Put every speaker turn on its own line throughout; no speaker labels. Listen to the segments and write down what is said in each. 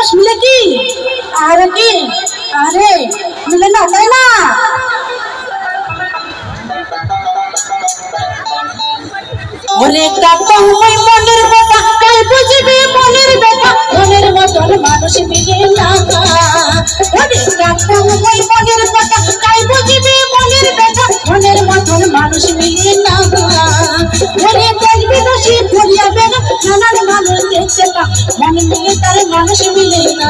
মানুষ মিলে কি আরে মিলে না, তাই না? ওরে কাকা ওই মনের কথা কাই বুঝিবি মনের ব্যথা, মনের মতন মানুষ মিলে না। ওরে কাকা ওই মনের কথা কাই বুঝিবি মনের ব্যথা, মনের মতন মানুষ মিলে না। ওরে দেশ বিদেশে ঘুরিয়া বেড়া নানান মানুষ দেখতে পা, মন মিলে তার মানুষ মিলে না।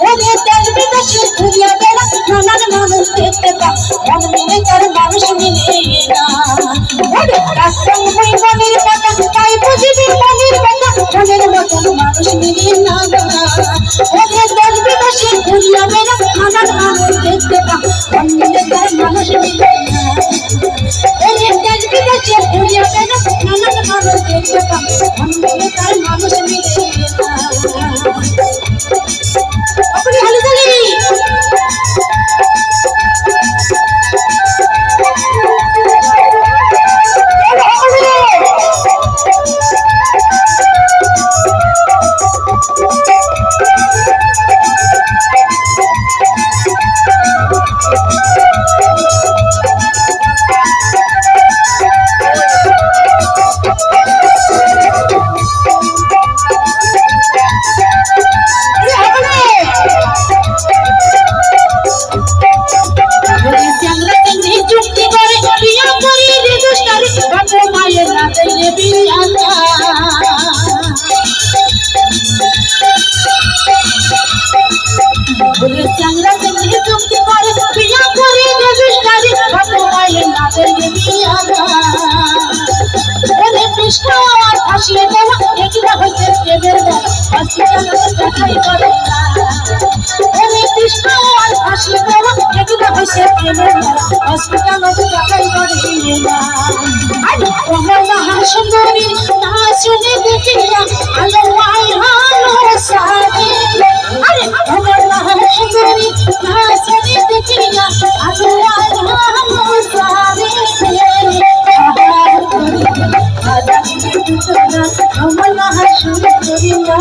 ওরে দেশ বিদেশে ঘুরিয়া বেড়া নানান মানুষ দেখতে পা, মন মিলে তার মানুষ মিলে না। ওরে কাকা ওই মনের কথা কাই বুঝিবি মনের ব্যথা, মনের মতন মানুষ মিলে না। ওরে দেশ বিদেশে ঘুরিয়া বেড়া নানান মানুষ দেখতে পা, মন মিলে তার মানুষ মিলে না। ওরে দেশ বিদেশে ঘুরিয়া বেড়া নানান মানুষ দেখতে পা, মন মিলে তার মানুষ মিলে না। আপনি হালি তালি সুন্দরী না শুনে দেখিয়া আলো আলো সারে, আরে আমার সুন্দরী না শুনে দেখিয়া আলো আলো সারে। আমার সুন্দরী না